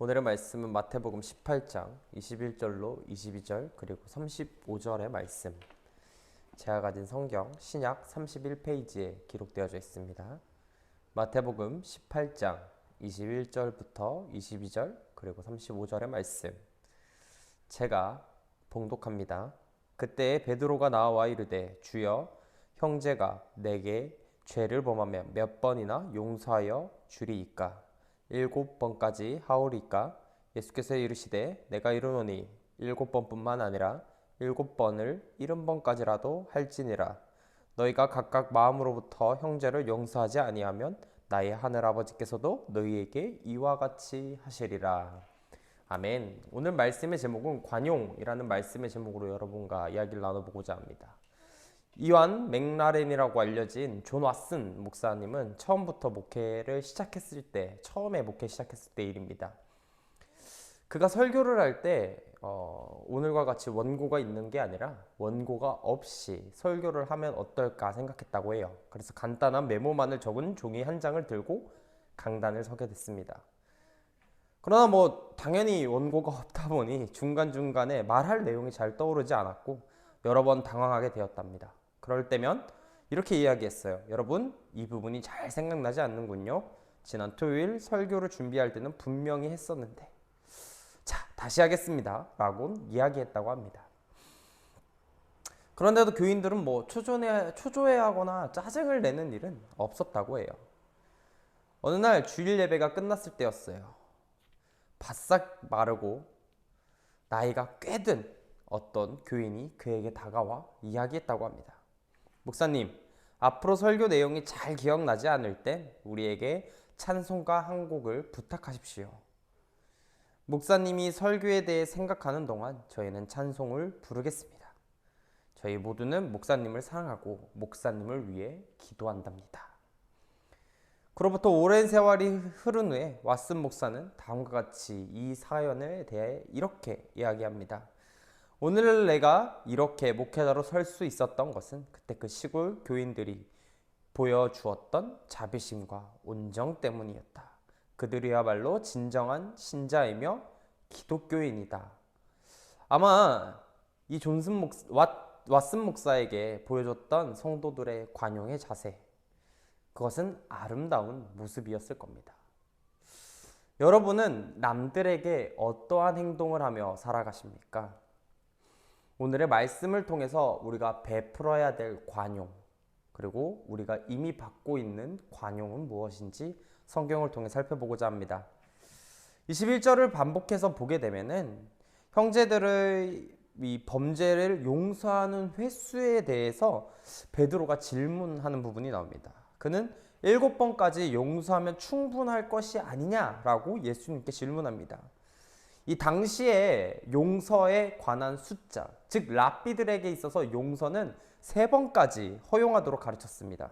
오늘의 말씀은 마태복음 18장 21절로 22절 그리고 35절의 말씀. 제가 가진 성경 신약 31페이지에 기록되어져 있습니다. 마태복음 18장 21절부터 22절 그리고 35절의 말씀. 제가 봉독합니다. 그때 베드로가 나와 이르되 주여 형제가 내게 죄를 범하면 몇 번이나 용서하여 주리이까? 7번까지 하오리까? 예수께서 이르시되 내가 이르노니 7번뿐만 아니라 7번을 70번까지라도 할지니라. 너희가 각각 마음으로부터 형제를 용서하지 아니하면 나의 하늘아버지께서도 너희에게 이와 같이 하시리라. 아멘. 오늘 말씀의 제목은 관용이라는 말씀의 제목으로 여러분과 이야기를 나눠보고자 합니다. 이완 맥라렌이라고 알려진 존 왓슨 목사님은 처음에 목회 시작했을 때 일입니다. 그가 설교를 할 때 오늘과 같이 원고가 있는 게 아니라 원고가 없이 설교를 하면 어떨까 생각했다고 해요. 그래서 간단한 메모만을 적은 종이 한 장을 들고 강단을 서게 됐습니다. 그러나 당연히 원고가 없다 보니 중간중간에 말할 내용이 잘 떠오르지 않았고 여러 번 당황하게 되었답니다. 그럴 때면 이렇게 이야기했어요. 여러분, 이 부분이 잘 생각나지 않는군요. 지난 토요일 설교를 준비할 때는 분명히 했었는데. 자, 다시 하겠습니다. 라고 이야기했다고 합니다. 그런데도 교인들은 초조해하거나 짜증을 내는 일은 없었다고 해요. 어느 날 주일 예배가 끝났을 때였어요. 바싹 마르고 나이가 꽤 든 어떤 교인이 그에게 다가와 이야기했다고 합니다. 목사님, 앞으로 설교 내용이 잘 기억나지 않을 땐 우리에게 찬송가 한 곡을 부탁하십시오. 목사님이 설교에 대해 생각하는 동안 저희는 찬송을 부르겠습니다. 저희 모두는 목사님을 사랑하고 목사님을 위해 기도한답니다. 그로부터 오랜 세월이 흐른 후에 왓슨 목사는 다음과 같이 이 사연에 대해 이렇게 이야기합니다. 오늘 내가 이렇게 목회자로 설 수 있었던 것은 그때 그 시골 교인들이 보여주었던 자비심과 온정 때문이었다. 그들이야말로 진정한 신자이며 기독교인이다. 아마 이 왓슨 목사에게 보여줬던 성도들의 관용의 자세, 그것은 아름다운 모습이었을 겁니다. 여러분은 남들에게 어떠한 행동을 하며 살아가십니까? 오늘의 말씀을 통해서 우리가 베풀어야 될 관용, 그리고 우리가 이미 받고 있는 관용은 무엇인지 성경을 통해 살펴보고자 합니다. 21절을 반복해서 보게 되면은 형제들의 이 범죄를 용서하는 횟수에 대해서 베드로가 질문하는 부분이 나옵니다. 그는 7번까지 용서하면 충분할 것이 아니냐라고 예수님께 질문합니다. 이 당시에 용서에 관한 숫자, 즉 랍비들에게 있어서 용서는 3번까지 허용하도록 가르쳤습니다.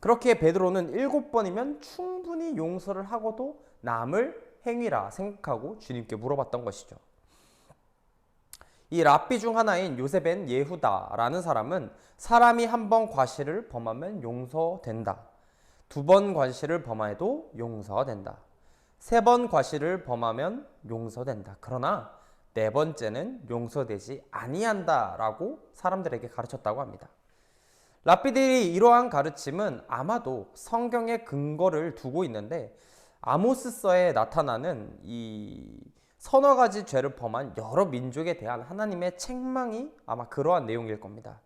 그렇게 베드로는 7번이면 충분히 용서를 하고도 남을 행위라 생각하고 주님께 물어봤던 것이죠. 이 랍비 중 하나인 요셉 벤 예후다라는 사람은 사람이 한 번 과실을 범하면 용서된다. 2번 과실을 범해도 용서된다. 3번 과실을 범하면 용서된다. 그러나 4번째는 용서되지 아니한다라고 사람들에게 가르쳤다고 합니다. 랍비들이 이러한 가르침은 아마도 성경의 근거를 두고 있는데 아모스서에 나타나는 이 서너 가지 죄를 범한 여러 민족에 대한 하나님의 책망이 아마 그러한 내용일 겁니다.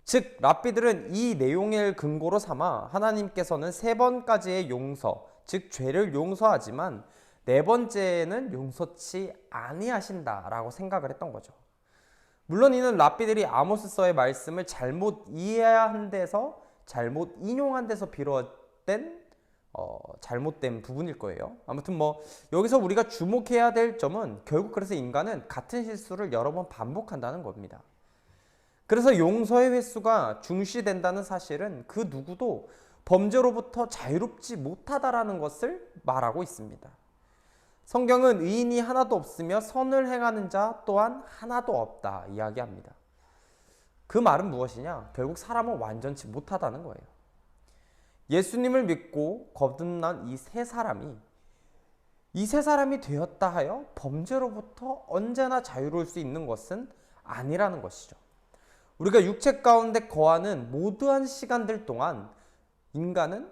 즉 랍비들은 이 내용을 근거로 삼아 하나님께서는 3번까지의 용서, 즉 죄를 용서하지만 4번째는 용서치 아니하신다라고 생각을 했던 거죠. 물론 이는 랍비들이 아모스서의 말씀을 잘못 이해한 데서, 잘못 인용한 데서 비롯된 잘못된 부분일 거예요. 아무튼 여기서 우리가 주목해야 될 점은 결국 그래서 인간은 같은 실수를 여러 번 반복한다는 겁니다. 그래서 용서의 횟수가 중시된다는 사실은 그 누구도 범죄로부터 자유롭지 못하다라는 것을 말하고 있습니다. 성경은 의인이 하나도 없으며 선을 행하는 자 또한 하나도 없다 이야기합니다. 그 말은 무엇이냐? 결국 사람은 완전치 못하다는 거예요. 예수님을 믿고 거듭난 이 세 사람이 이 세 사람이 되었다 하여 범죄로부터 언제나 자유로울 수 있는 것은 아니라는 것이죠. 우리가 육체 가운데 거하는 모두한 시간들 동안 인간은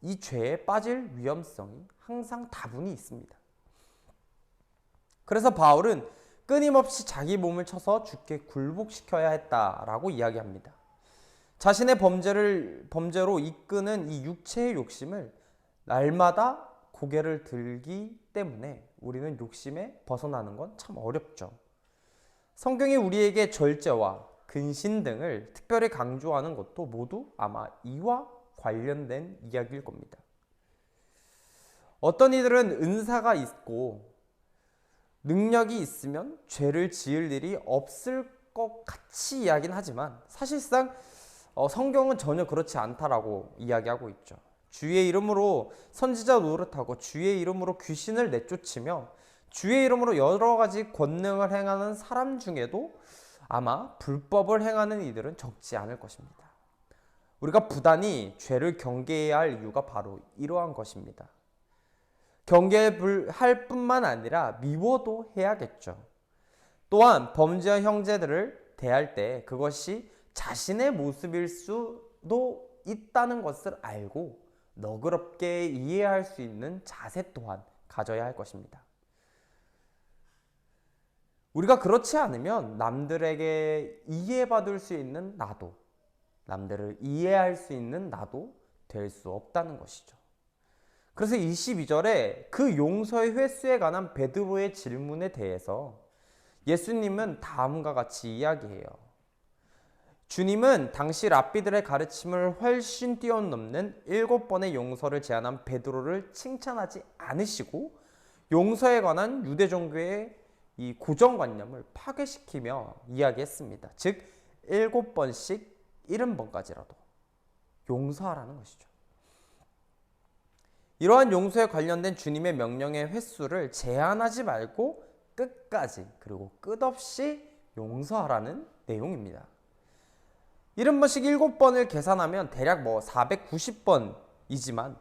이 죄에 빠질 위험성이 항상 다분히 있습니다. 그래서 바울은 끊임없이 자기 몸을 쳐서 죽게 굴복시켜야 했다라고 이야기합니다. 자신의 범죄로 이끄는 이 육체의 욕심을 날마다 고개를 들기 때문에 우리는 욕심에 벗어나는 건 참 어렵죠. 성경이 우리에게 절제와 근신 등을 특별히 강조하는 것도 모두 아마 이와 관련된 이야기일 겁니다. 어떤 이들은 은사가 있고 능력이 있으면 죄를 지을 일이 없을 것 같이 이야기는 하지만 사실상 성경은 전혀 그렇지 않다라고 이야기하고 있죠. 주의 이름으로 선지자 노릇하고 주의 이름으로 귀신을 내쫓으며 주의 이름으로 여러 가지 권능을 행하는 사람 중에도 아마 불법을 행하는 이들은 적지 않을 것입니다. 우리가 부단히 죄를 경계해야 할 이유가 바로 이러한 것입니다. 경계할 뿐만 아니라 미워도 해야겠죠. 또한 범죄한 형제들을 대할 때 그것이 자신의 모습일 수도 있다는 것을 알고 너그럽게 이해할 수 있는 자세 또한 가져야 할 것입니다. 우리가 그렇지 않으면 남들에게 이해받을 수 있는 나도, 남들을 이해할 수 있는 나도 될 수 없다는 것이죠. 그래서 22절에 그 용서의 횟수에 관한 베드로의 질문에 대해서 예수님은 다음과 같이 이야기해요. 주님은 당시 랍비들의 가르침을 훨씬 뛰어넘는 7번의 용서를 제안한 베드로를 칭찬하지 않으시고 용서에 관한 유대 종교의 이 고정관념을 파괴시키며 이야기했습니다. 즉 7번씩 70번까지라도 용서하라는 것이죠. 이러한 용서에 관련된 주님의 명령의 횟수를 제한하지 말고 끝까지 그리고 끝없이 용서하라는 내용입니다. 70번씩 7번을 계산하면 대략 490번이지만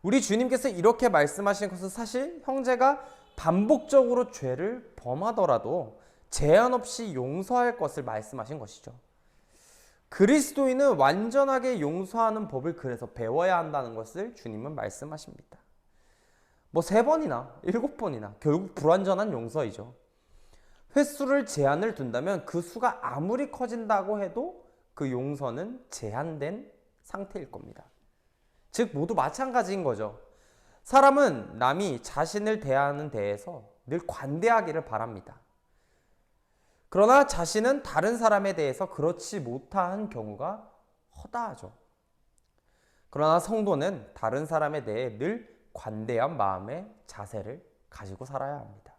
우리 주님께서 이렇게 말씀하신 것은 사실 형제가 반복적으로 죄를 범하더라도 제한 없이 용서할 것을 말씀하신 것이죠. 그리스도인은 완전하게 용서하는 법을 그래서 배워야 한다는 것을 주님은 말씀하십니다. 3번이나 7번이나 결국 불완전한 용서이죠. 횟수를 제한을 둔다면 그 수가 아무리 커진다고 해도 그 용서는 제한된 상태일 겁니다. 즉 모두 마찬가지인 거죠. 사람은 남이 자신을 대하는 데에서 늘 관대하기를 바랍니다. 그러나 자신은 다른 사람에 대해서 그렇지 못한 경우가 허다하죠. 그러나 성도는 다른 사람에 대해 늘 관대한 마음의 자세를 가지고 살아야 합니다.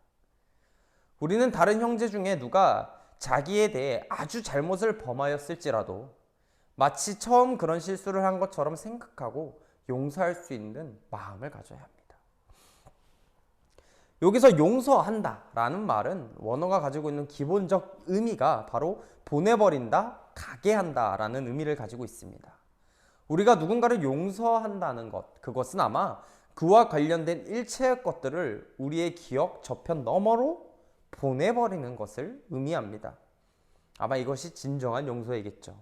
우리는 다른 형제 중에 누가 자기에 대해 아주 잘못을 범하였을지라도 마치 처음 그런 실수를 한 것처럼 생각하고 용서할 수 있는 마음을 가져야 합니다. 여기서 용서한다 라는 말은 원어가 가지고 있는 기본적 의미가 바로 보내버린다, 가게 한다 라는 의미를 가지고 있습니다. 우리가 누군가를 용서한다는 것, 그것은 아마 그와 관련된 일체의 것들을 우리의 기억 저편 너머로 보내버리는 것을 의미합니다. 아마 이것이 진정한 용서이겠죠.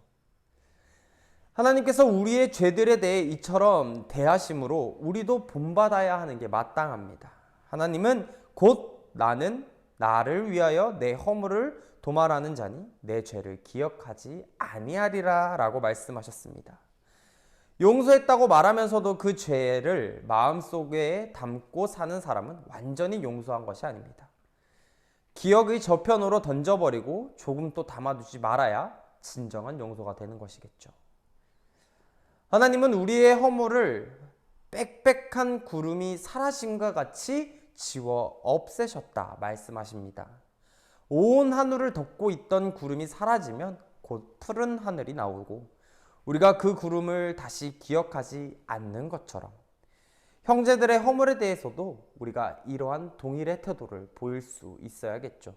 하나님께서 우리의 죄들에 대해 이처럼 대하심으로 우리도 본받아야 하는 게 마땅합니다. 하나님은 곧 나는 나를 위하여 내 허물을 도말하는 자니 내 죄를 기억하지 아니하리라 라고 말씀하셨습니다. 용서했다고 말하면서도 그 죄를 마음속에 담고 사는 사람은 완전히 용서한 것이 아닙니다. 기억의 저편으로 던져버리고 조금 또 담아두지 말아야 진정한 용서가 되는 것이겠죠. 하나님은 우리의 허물을 빽빽한 구름이 사라짐과 같이 지워 없애셨다 말씀하십니다. 온 하늘을 덮고 있던 구름이 사라지면 곧 푸른 하늘이 나오고 우리가 그 구름을 다시 기억하지 않는 것처럼 형제들의 허물에 대해서도 우리가 이러한 동일의 태도를 보일 수 있어야겠죠.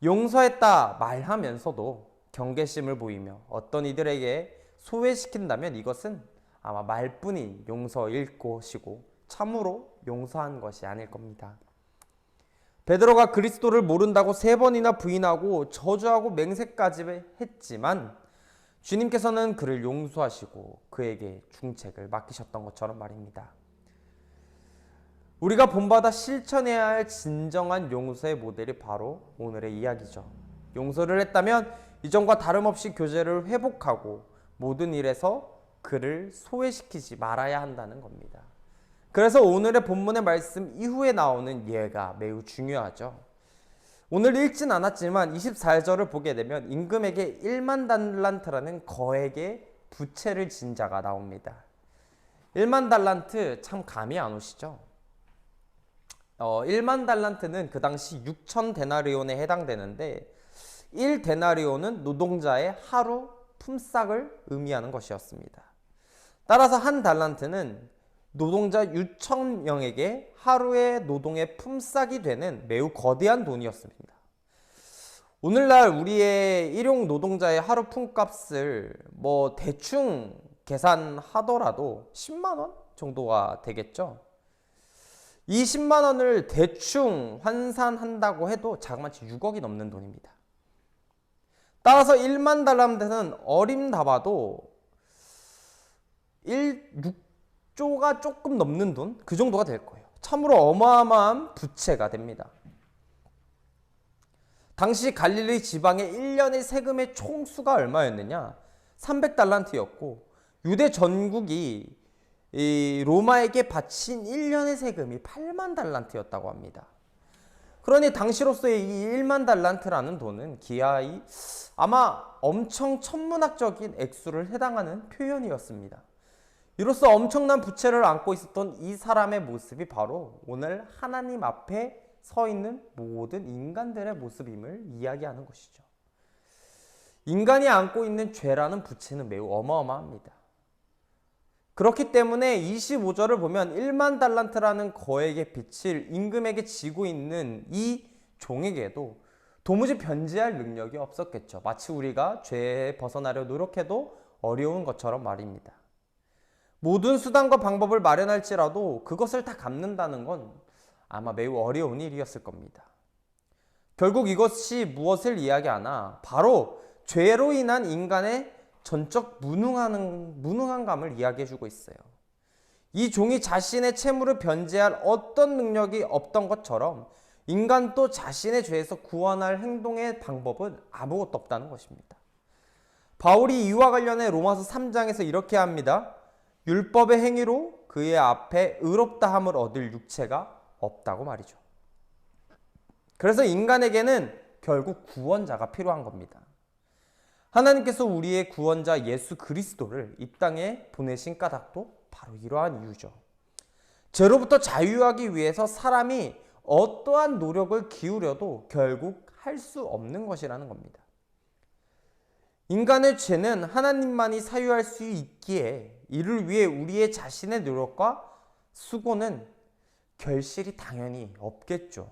용서했다 말하면서도 경계심을 보이며 어떤 이들에게 소외시킨다면 이것은 아마 말뿐인 용서일 것이고 참으로 용서한 것이 아닐 겁니다. 베드로가 그리스도를 모른다고 3번이나 부인하고 저주하고 맹세까지 했지만 주님께서는 그를 용서하시고 그에게 중책을 맡기셨던 것처럼 말입니다. 우리가 본받아 실천해야 할 진정한 용서의 모델이 바로 오늘의 이야기죠. 용서를 했다면 이전과 다름없이 교제를 회복하고 모든 일에서 그를 소외시키지 말아야 한다는 겁니다. 그래서 오늘의 본문의 말씀 이후에 나오는 예가 매우 중요하죠. 오늘 읽진 않았지만 24절을 보게 되면 임금에게 1만 달란트라는 거액의 부채를 진 자가 나옵니다. 1만 달란트 참 감이 안 오시죠? 1만 달란트는 그 당시 6천 데나리온에 해당되는데 1데나리온은 노동자의 하루 품삯을 의미하는 것이었습니다. 따라서 한 달란트는 노동자 6,000명에게 하루의 노동의 품삯이 되는 매우 거대한 돈이었습니다. 오늘날 우리의 일용 노동자의 하루 품값을 대충 계산하더라도 10만 원 정도가 되겠죠. 이 10만 원을 대충 환산한다고 해도 자그마치 6억이 넘는 돈입니다. 따라서 1만 달란트는 어림잡아도 6조가 조금 넘는 돈, 그 정도가 될 거예요. 참으로 어마어마한 부채가 됩니다. 당시 갈릴리 지방의 1년의 세금의 총수가 얼마였느냐? 300달란트였고 유대 전국이 로마에게 바친 1년의 세금이 8만 달란트였다고 합니다. 그러니 당시로서의 이 1만 달란트라는 돈은 기하이 아마 엄청 천문학적인 액수를 해당하는 표현이었습니다. 이로써 엄청난 부채를 안고 있었던 이 사람의 모습이 바로 오늘 하나님 앞에 서 있는 모든 인간들의 모습임을 이야기하는 것이죠. 인간이 안고 있는 죄라는 부채는 매우 어마어마합니다. 그렇기 때문에 25절을 보면 1만 달란트라는 거액의 빚을 임금에게 지고 있는 이 종에게도 도무지 변제할 능력이 없었겠죠. 마치 우리가 죄에 벗어나려 노력해도 어려운 것처럼 말입니다. 모든 수단과 방법을 마련할지라도 그것을 다 갚는다는 건 아마 매우 어려운 일이었을 겁니다. 결국 이것이 무엇을 이야기하나? 바로 죄로 인한 인간의 전적 무능함을 이야기해주고 있어요. 이 종이 자신의 채무를 변제할 어떤 능력이 없던 것처럼 인간도 자신의 죄에서 구원할 행동의 방법은 아무것도 없다는 것입니다. 바울이 이와 관련해 로마서 3장에서 이렇게 합니다. 율법의 행위로 그의 앞에 의롭다함을 얻을 육체가 없다고 말이죠. 그래서 인간에게는 결국 구원자가 필요한 겁니다. 하나님께서 우리의 구원자 예수 그리스도를 이 땅에 보내신 까닭도 바로 이러한 이유죠. 죄로부터 자유하기 위해서 사람이 어떠한 노력을 기울여도 결국 할 수 없는 것이라는 겁니다. 인간의 죄는 하나님만이 사유할 수 있기에 이를 위해 우리의 자신의 노력과 수고는 결실이 당연히 없겠죠.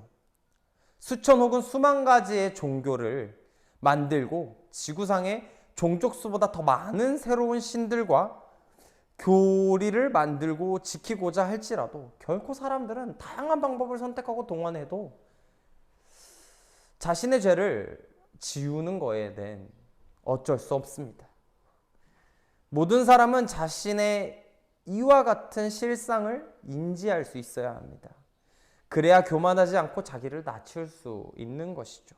수천 혹은 수만 가지의 종교를 만들고 지구상에 종족수보다 더 많은 새로운 신들과 교리를 만들고 지키고자 할지라도 결코 사람들은 다양한 방법을 선택하고 동원해도 자신의 죄를 지우는 거에 대한 어쩔 수 없습니다. 모든 사람은 자신의 이와 같은 실상을 인지할 수 있어야 합니다. 그래야 교만하지 않고 자기를 낮출 수 있는 것이죠.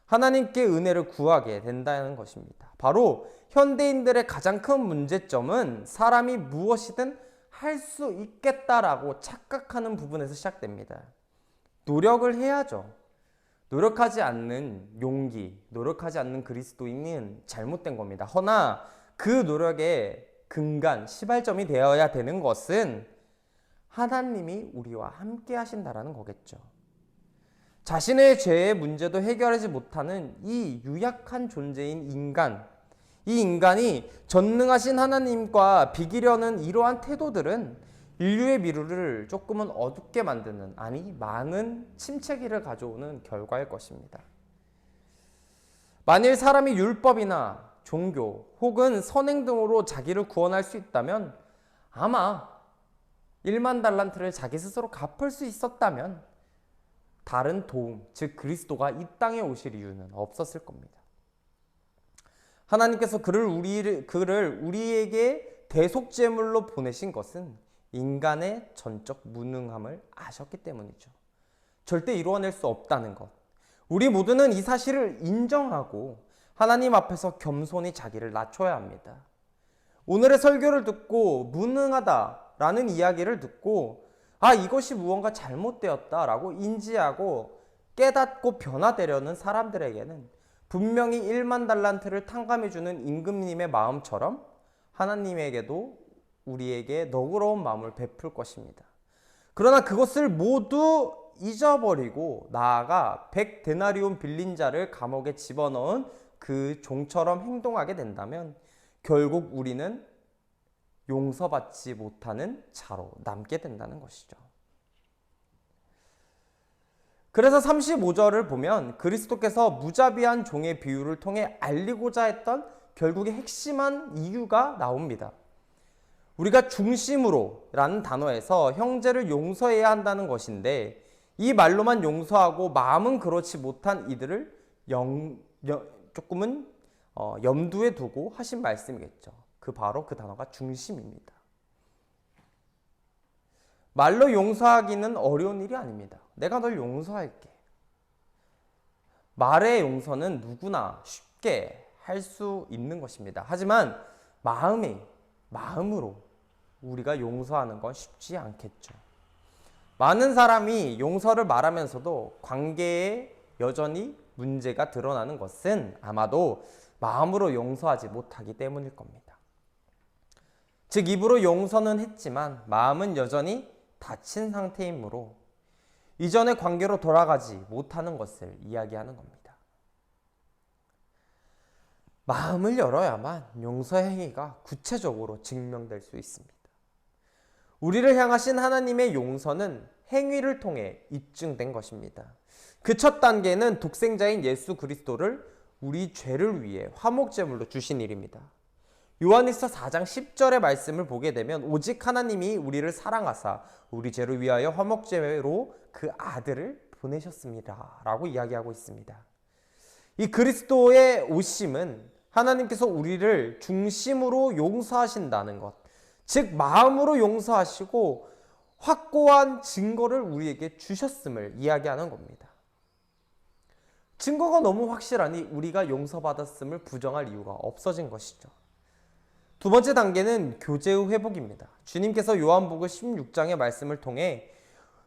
하나님께 은혜를 구하게 된다는 것입니다. 바로 현대인들의 가장 큰 문제점은 사람이 무엇이든 할 수 있겠다라고 착각하는 부분에서 시작됩니다. 노력을 해야죠. 노력하지 않는 용기, 노력하지 않는 그리스도인은 잘못된 겁니다. 허나 그 노력의 근간, 시발점이 되어야 되는 것은 하나님이 우리와 함께 하신다라는 거겠죠. 자신의 죄의 문제도 해결하지 못하는 이 유약한 존재인 인간, 이 인간이 전능하신 하나님과 비기려는 이러한 태도들은 인류의 미래를 조금은 어둡게 만드는, 아니 많은 침체기를 가져오는 결과일 것입니다. 만일 사람이 율법이나 종교 혹은 선행 등으로 자기를 구원할 수 있다면 아마 1만 달란트를 자기 스스로 갚을 수 있었다면 다른 도움, 즉 그리스도가 이 땅에 오실 이유는 없었을 겁니다. 하나님께서 그를 우리에게 대속제물로 보내신 것은 인간의 전적 무능함을 아셨기 때문이죠. 절대 이루어낼 수 없다는 것. 우리 모두는 이 사실을 인정하고 하나님 앞에서 겸손히 자기를 낮춰야 합니다. 오늘의 설교를 듣고 무능하다라는 이야기를 듣고 이것이 무언가 잘못되었다라고 인지하고 깨닫고 변화되려는 사람들에게는 분명히 1만 달란트를 탕감해주는 임금님의 마음처럼 하나님에게도 우리에게 너그러운 마음을 베풀 것입니다. 그러나 그것을 모두 잊어버리고 나아가 100데나리온 빌린 자를 감옥에 집어넣은 그 종처럼 행동하게 된다면 결국 우리는 용서받지 못하는 자로 남게 된다는 것이죠. 그래서 35절을 보면 그리스도께서 무자비한 종의 비유를 통해 알리고자 했던 결국의 핵심한 이유가 나옵니다. 우리가 중심으로 라는 단어에서 형제를 용서해야 한다는 것인데 이 말로만 용서하고 마음은 그렇지 못한 이들을 조금은 염두에 두고 하신 말씀이겠죠. 바로 그 단어가 중심입니다. 말로 용서하기는 어려운 일이 아닙니다. 내가 널 용서할게. 말의 용서는 누구나 쉽게 할 수 있는 것입니다. 하지만 마음으로 우리가 용서하는 건 쉽지 않겠죠. 많은 사람이 용서를 말하면서도 관계에 여전히 문제가 드러나는 것은 아마도 마음으로 용서하지 못하기 때문일 겁니다. 즉 입으로 용서는 했지만 마음은 여전히 닫힌 상태이므로 이전의 관계로 돌아가지 못하는 것을 이야기하는 겁니다. 마음을 열어야만 용서의 행위가 구체적으로 증명될 수 있습니다. 우리를 향하신 하나님의 용서는 행위를 통해 입증된 것입니다. 그 첫 단계는 독생자인 예수 그리스도를 우리 죄를 위해 화목제물로 주신 일입니다. 요한일서 4장 10절의 말씀을 보게 되면 오직 하나님이 우리를 사랑하사 우리 죄를 위하여 화목제로 그 아들을 보내셨습니다 라고 이야기하고 있습니다. 이 그리스도의 오심은 하나님께서 우리를 중심으로 용서하신다는 것, 즉 마음으로 용서하시고 확고한 증거를 우리에게 주셨음을 이야기하는 겁니다. 증거가 너무 확실하니 우리가 용서받았음을 부정할 이유가 없어진 것이죠. 두 번째 단계는 교제의 회복입니다. 주님께서 요한복음 16장의 말씀을 통해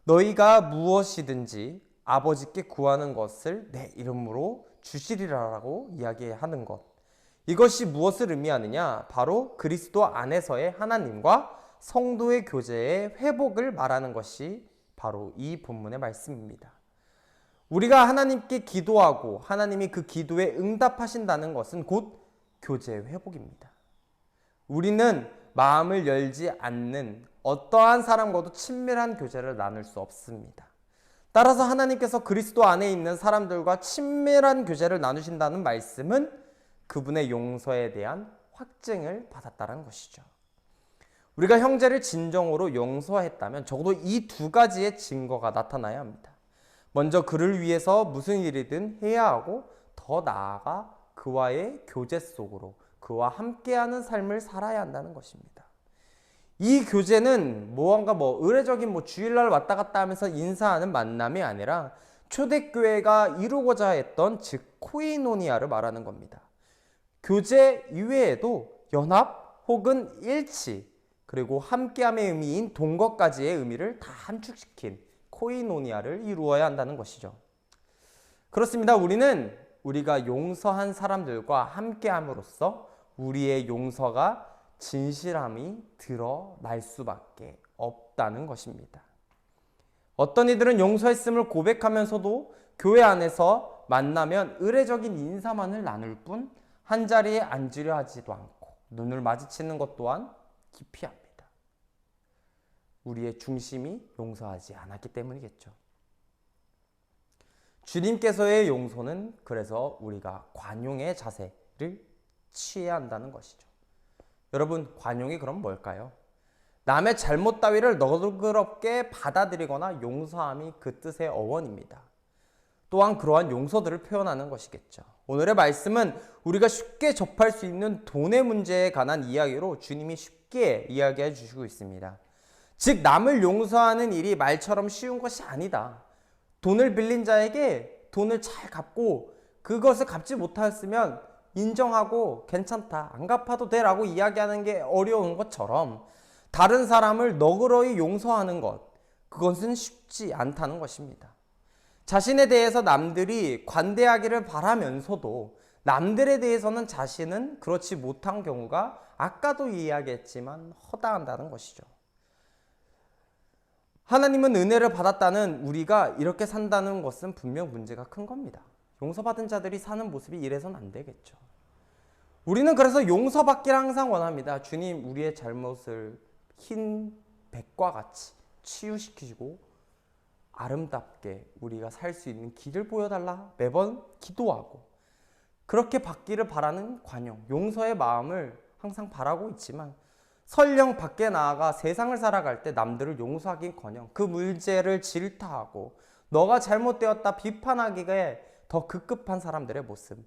너희가 무엇이든지 아버지께 구하는 것을 내 이름으로 주시리라라고 이야기하는 것. 이것이 무엇을 의미하느냐? 바로 그리스도 안에서의 하나님과 성도의 교제의 회복을 말하는 것이 바로 이 본문의 말씀입니다. 우리가 하나님께 기도하고 하나님이 그 기도에 응답하신다는 것은 곧 교제의 회복입니다. 우리는 마음을 열지 않는 어떠한 사람과도 친밀한 교제를 나눌 수 없습니다. 따라서 하나님께서 그리스도 안에 있는 사람들과 친밀한 교제를 나누신다는 말씀은 그분의 용서에 대한 확증을 받았다는 것이죠. 우리가 형제를 진정으로 용서했다면 적어도 이 두 가지의 증거가 나타나야 합니다. 먼저 그를 위해서 무슨 일이든 해야 하고 더 나아가 그와의 교제 속으로 그와 함께하는 삶을 살아야 한다는 것입니다. 이 교제는 무언가 의례적인 주일날 왔다 갔다 하면서 인사하는 만남이 아니라 초대교회가 이루고자 했던 즉 코이노니아를 말하는 겁니다. 교제 이외에도 연합 혹은 일치 그리고 함께함의 의미인 동거까지의 의미를 다 함축시킨 코이노니아를 이루어야 한다는 것이죠. 그렇습니다. 우리가 용서한 사람들과 함께함으로써 우리의 용서가 진실함이 드러날 수밖에 없다는 것입니다. 어떤 이들은 용서했음을 고백하면서도 교회 안에서 만나면 의례적인 인사만을 나눌 뿐 한자리에 앉으려 하지도 않고 눈을 마주치는 것 또한 기피합니다. 우리의 중심이 용서하지 않았기 때문이겠죠. 주님께서의 용서는 그래서 우리가 관용의 자세를 취해야 한다는 것이죠. 여러분, 관용이 그럼 뭘까요? 남의 잘못 따위를 너그럽게 받아들이거나 용서함이 그 뜻의 어원입니다. 또한 그러한 용서들을 표현하는 것이겠죠. 오늘의 말씀은 우리가 쉽게 접할 수 있는 돈의 문제에 관한 이야기로 주님이 쉽게 이야기해 주시고 있습니다. 즉 남을 용서하는 일이 말처럼 쉬운 것이 아니다. 돈을 빌린 자에게 돈을 잘 갚고 그것을 갚지 못하였으면 인정하고 괜찮다, 안 갚아도 돼 라고 이야기하는 게 어려운 것처럼 다른 사람을 너그러이 용서하는 것, 그것은 쉽지 않다는 것입니다. 자신에 대해서 남들이 관대하기를 바라면서도 남들에 대해서는 자신은 그렇지 못한 경우가 아까도 이야기했지만 허다한다는 것이죠. 하나님은 은혜를 받았다는 우리가 이렇게 산다는 것은 분명 문제가 큰 겁니다. 용서받은 자들이 사는 모습이 이래서는 안 되겠죠. 우리는 그래서 용서받기를 항상 원합니다. 주님, 우리의 잘못을 흰 백과 같이 치유시키시고 아름답게 우리가 살 수 있는 길을 보여달라 매번 기도하고 그렇게 받기를 바라는 관용, 용서의 마음을 항상 바라고 있지만 설령 밖에 나아가 세상을 살아갈 때 남들을 용서하긴커녕 그 문제를 질타하고 너가 잘못되었다 비판하기에 더 급급한 사람들의 모습,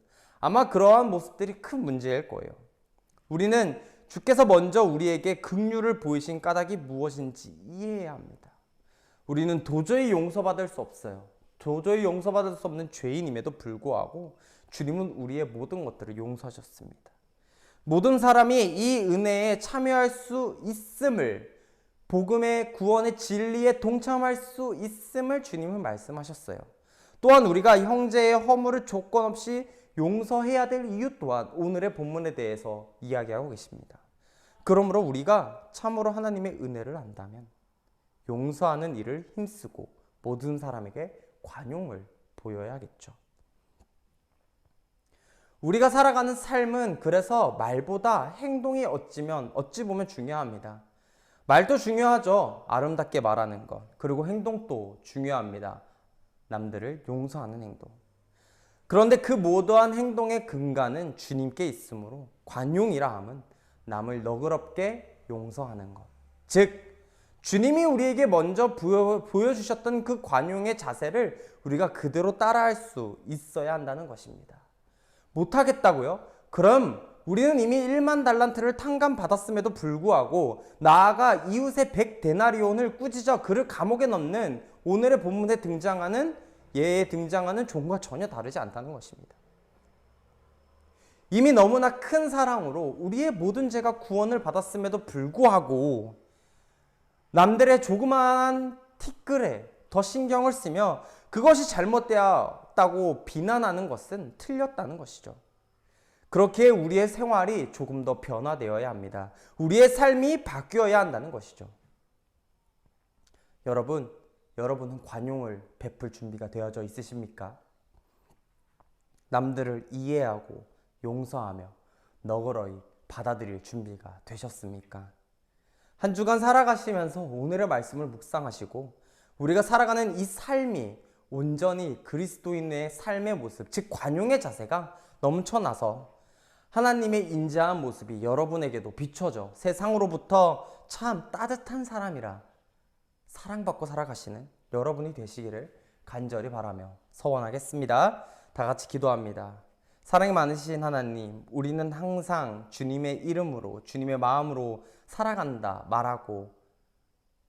아마 그러한 모습들이 큰 문제일 거예요. 우리는 주께서 먼저 우리에게 긍휼을 보이신 까닭이 무엇인지 이해해야 합니다. 우리는 도저히 용서받을 수 없어요. 도저히 용서받을 수 없는 죄인임에도 불구하고 주님은 우리의 모든 것들을 용서하셨습니다. 모든 사람이 이 은혜에 참여할 수 있음을, 복음의 구원의 진리에 동참할 수 있음을 주님은 말씀하셨어요. 또한 우리가 형제의 허물을 조건 없이 용서해야 될 이유 또한 오늘의 본문에 대해서 이야기하고 계십니다. 그러므로 우리가 참으로 하나님의 은혜를 안다면 용서하는 일을 힘쓰고 모든 사람에게 관용을 보여야겠죠. 우리가 살아가는 삶은 그래서 말보다 행동이 어찌 보면 중요합니다. 말도 중요하죠. 아름답게 말하는 것. 그리고 행동도 중요합니다. 남들을 용서하는 행동. 그런데 그 모두한 행동의 근간은 주님께 있으므로 관용이라 함은 남을 너그럽게 용서하는 것. 즉 주님이 우리에게 먼저 보여주셨던 그 관용의 자세를 우리가 그대로 따라할 수 있어야 한다는 것입니다. 못하겠다고요? 그럼 우리는 이미 1만 달란트를 탕감받았음에도 불구하고 나아가 이웃의 100데나리온을 꾸짖어 그를 감옥에 넣는 오늘의 본문에 등장하는 종과 전혀 다르지 않다는 것입니다. 이미 너무나 큰 사랑으로 우리의 모든 죄가 구원을 받았음에도 불구하고 남들의 조그마한 티끌에 더 신경을 쓰며 그것이 잘못되었다고 비난하는 것은 틀렸다는 것이죠. 그렇게 우리의 생활이 조금 더 변화되어야 합니다. 우리의 삶이 바뀌어야 한다는 것이죠. 여러분은 관용을 베풀 준비가 되어져 있으십니까? 남들을 이해하고 용서하며 너그러이 받아들일 준비가 되셨습니까? 한 주간 살아가시면서 오늘의 말씀을 묵상하시고 우리가 살아가는 이 삶이 온전히 그리스도인의 삶의 모습, 즉 관용의 자세가 넘쳐나서 하나님의 인자한 모습이 여러분에게도 비춰져 세상으로부터 참 따뜻한 사람이라 사랑받고 살아가시는 여러분이 되시기를 간절히 바라며 서원하겠습니다. 다 같이 기도합니다. 사랑이 많으신 하나님, 우리는 항상 주님의 이름으로, 주님의 마음으로 살아간다 말하고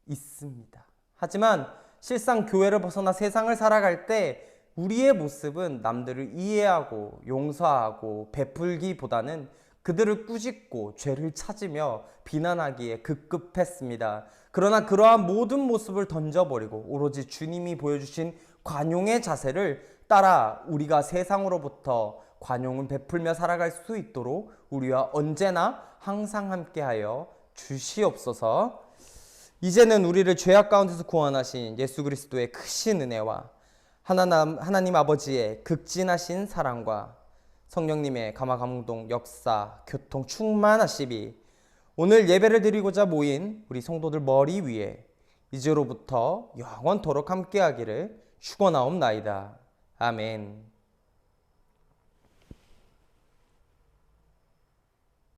있습니다. 하지만 실상 교회를 벗어나 세상을 살아갈 때 우리의 모습은 남들을 이해하고 용서하고 베풀기보다는 그들을 꾸짖고 죄를 찾으며 비난하기에 급급했습니다. 그러나 그러한 모든 모습을 던져버리고 오로지 주님이 보여주신 관용의 자세를 따라 우리가 세상으로부터 관용을 베풀며 살아갈 수 있도록 우리와 언제나 항상 함께하여 주시옵소서. 이제는 우리를 죄악 가운데서 구원하신 예수 그리스도의 크신 은혜와 하나님 아버지의 극진하신 사랑과 성령님의 감화감동 역사 교통 충만하시비 오늘 예배를 드리고자 모인 우리 성도들 머리 위에 이제로부터 영원토록 함께하기를 축원하옵나이다. 아멘.